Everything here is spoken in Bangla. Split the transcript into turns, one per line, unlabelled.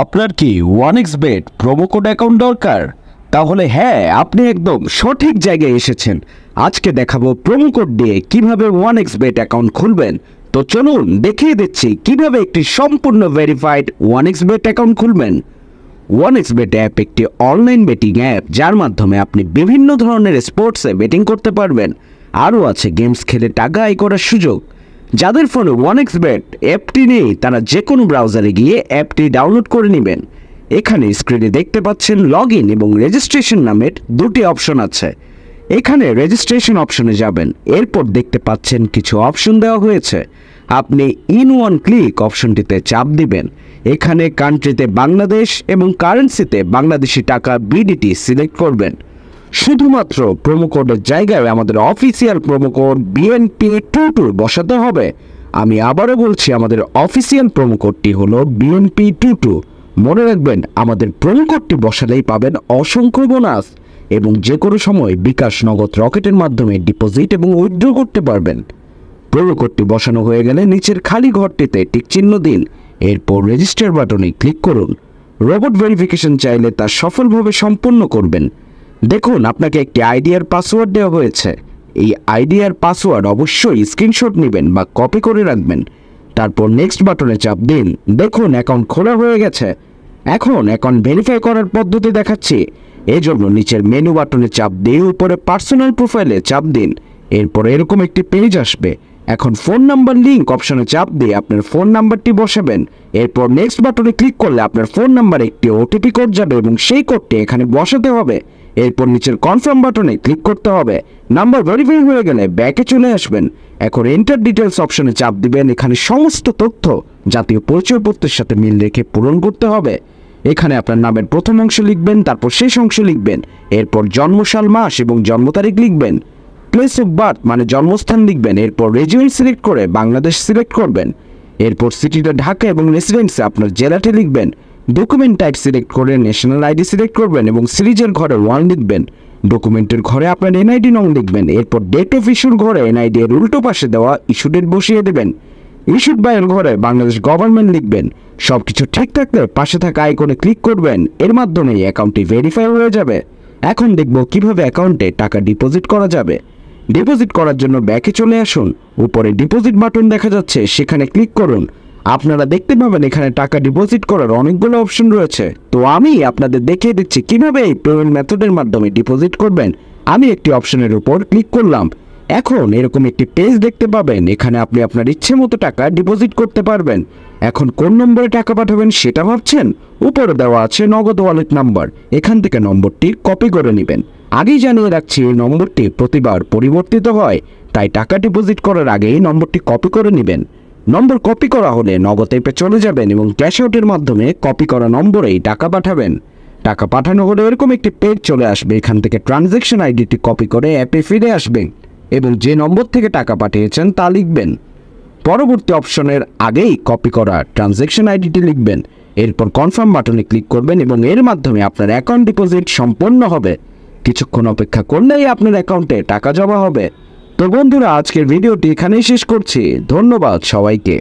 আপনার কি 1xBet প্রোমো কোড অ্যাকাউন্ট দরকার? তাহলে হ্যাঁ, আপনি একদম সঠিক জায়গায় এসেছেন। আজকে দেখাবো প্রোমো কোড দিয়ে কিভাবে 1xBet অ্যাকাউন্ট খুলবেন। তো চলুন দেখিয়ে দিচ্ছি কিভাবে একটি সম্পূর্ণ ভেরিফাইড 1xBet অ্যাকাউন্ট খুলবেন। 1xBet অ্যাপ একটি অনলাইন বেটিং অ্যাপ, যার মাধ্যমে আপনি বিভিন্ন ধরনের স্পোর্টসে বেটিং করতে পারবেন। আরও আছে গেমস খেলে টাকা আয় করার সুযোগ। যাদের ফোনে 1xBet অ্যাপটি নেই, তারা যে কোনো ব্রাউজারে গিয়ে অ্যাপটি ডাউনলোড করে নেবেন। এখানে স্ক্রিনে দেখতে পাচ্ছেন লগ ইন এবং রেজিস্ট্রেশন নামের দুটি অপশন আছে। এখানে রেজিস্ট্রেশন অপশনে যাবেন, এরপর দেখতে পাচ্ছেন কিছু অপশন দেওয়া হয়েছে। আপনি ইন ওয়ান ক্লিক অপশনটিতে চাপ দিবেন। এখানে কান্ট্রিতে বাংলাদেশ এবং কারেন্সিতে বাংলাদেশি টাকা বিডিটি সিলেক্ট করবেন। শুধুমাত্র প্রোমো কোডের জায়গায় আমাদের অফিসিয়াল প্রোমো কোড BNP22 বসাতে হবে। আমি আবারও বলছি, আমাদের অফিসিয়াল প্রোমো কোডটি হলো BNP22। মনে রাখবেন, আমাদের প্রোমো কোডটি বসালেই পাবেন অসংখ্য বোনাস এবং যে কোনো সময় বিকাশ, নগদ, রকেটের মাধ্যমে ডিপোজিট এবং উইথড্র করতে পারবেন। প্রোমো কোডটি বসানো হয়ে গেলে নিচের খালি ঘরটিতে টিক চিহ্ন দিন, এরপর রেজিস্টার বাটনে ক্লিক করুন। রোবট ভেরিফিকেশন চাইলে তা সফলভাবে সম্পন্ন করবেন। দেখুন, আপনাকে একটি আইডিয়ার পাসওয়ার্ড দেওয়া হয়েছে। এই আইডিয়ার পাসওয়ার্ড অবশ্যই স্ক্রিনশট নেবেন বা কপি করে রাখবেন। তারপর নেক্সট বাটনে চাপ দিন। দেখুন, অ্যাকাউন্ট খোলা হয়ে গেছে। এখন অ্যাকাউন্ট ভেরিফাই করার পদ্ধতি দেখাচ্ছি। এজন্য নিচের মেনু বাটনে চাপ দিয়ে উপরে পার্সোনাল প্রোফাইলে চাপ দিন। এরপর এরকম একটি পেজ আসবে। এখন ফোন নাম্বার লিঙ্ক অপশনে চাপ দিয়ে আপনার ফোন নাম্বারটি বসাবেন। এরপর নেক্সট বাটনে ক্লিক করলে আপনার ফোন নাম্বারে একটি ওটিপি কোড যাবে এবং সেই কোডটি এখানে বসাতে হবে। এরপর নিচের কনফার্ম বাটনে ক্লিক করতে হবে। নাম্বার ভেরিফাই হয়ে গেলে ব্যাকে চলে আসবেন। এখন এন্টার ডিটেলস অপশনে চাপ দিবেন। এখানে সমস্ত তথ্য জাতীয় পরিচয়পত্রের সাথে মিল রেখে পূরণ করতে হবে। এখানে আপনার নামের প্রথম অংশ লিখবেন, তারপর শেষ অংশ লিখবেন। এরপর জন্মসাল, মাস এবং জন্ম তারিখ লিখবেন। প্লেস অফ বার্থ মানে জন্মস্থান লিখবেন। এরপর রিজিয়ন সিলেক্ট করে বাংলাদেশ সিলেক্ট করবেন। এরপর সিটিটা ঢাকা এবং রেসিডেন্সে আপনার জেলাটি লিখবেন। ডকুমেন্ট টাইপ সিলেক্ট করে ন্যাশনাল আইডি সিলেক্ট করবেন এবং সিরিজের ঘরে 1 লিখবেন। ডকুমেন্টের ঘরে আপনার এনআইডি নং লিখবেন। এরপর ডেট অফ ইস্যুর ঘরে এনআইডি এর উল্টো পাশে দেওয়া ইস্যু ডেট বসিয়ে দেবেন। ইস্যুড বাই এর ঘরে বাংলাদেশ গভর্নমেন্ট লিখবেন। সবকিছু ঠিক থাকলে পাশে থাকা আইকনে ক্লিক করবেন। এর মাধ্যমে অ্যাকাউন্টটি ভেরিফাই হয়ে যাবে। এখন দেখব কিভাবে অ্যাকাউন্টে টাকা ডিপোজিট করা যাবে। ডিপোজিট করার জন্য ব্যাকে চলে আসুন। উপরে ডিপোজিট বাটন দেখা যাচ্ছে, সেখানে ক্লিক করুন। আপনারা দেখতে পাবেন এখানে টাকা ডিপোজিট করার অনেকগুলো অপশন রয়েছে। তো আমি আপনাদের দেখিয়ে দিচ্ছি কিভাবে এই পেমেন্ট মেথডের মাধ্যমে ডিপোজিট করবেন। আমি একটি অপশনের উপর ক্লিক করলাম। এখন এরকম একটি পেজ দেখতে পাবেন। এখানে আপনি আপনার ইচ্ছে মতো টাকা ডিপোজিট করতে পারবেন। এখন কোন নম্বরে টাকা পাঠাবেন সেটা ভাবছেন? উপরে দেওয়া আছে নগদ ওয়ালেট নাম্বার। এখান থেকে নম্বরটি কপি করে নেবেন। আগেই জানিয়ে রাখছি, এই নম্বরটি প্রতিবার পরিবর্তিত হয়, তাই টাকা ডিপোজিট করার আগেই নম্বরটি কপি করে নেবেন। নম্বর কপি করা হলে নগদ অ্যাপে চলে যাবেন এবং ক্যাশ আউটের মাধ্যমে কপি করা নম্বরেই টাকা পাঠাবেন। টাকা পাঠানো হলে এরকম একটি পেজ চলে আসবে। এখান থেকে ট্রানজ্যাকশন আইডিটি কপি করে অ্যাপে ফিরে আসবেন এবং যে নম্বর থেকে টাকা পাঠিয়েছেন তা লিখবেন। পরবর্তী অপশনের আগেই কপি করা ট্রানজ্যাকশন আইডিটি লিখবেন। এরপর কনফার্ম বাটনে ক্লিক করবেন এবং এর মাধ্যমে আপনার অ্যাকাউন্ট ডিপোজিট সম্পন্ন হবে। কিছুক্ষণ অপেক্ষা করলেই আপনার অ্যাকাউন্টে টাকা জমা হবে। তো বন্ধুরা, আজকের ভিডিওটি এখানেই শেষ করছি। ধন্যবাদ সবাইকে।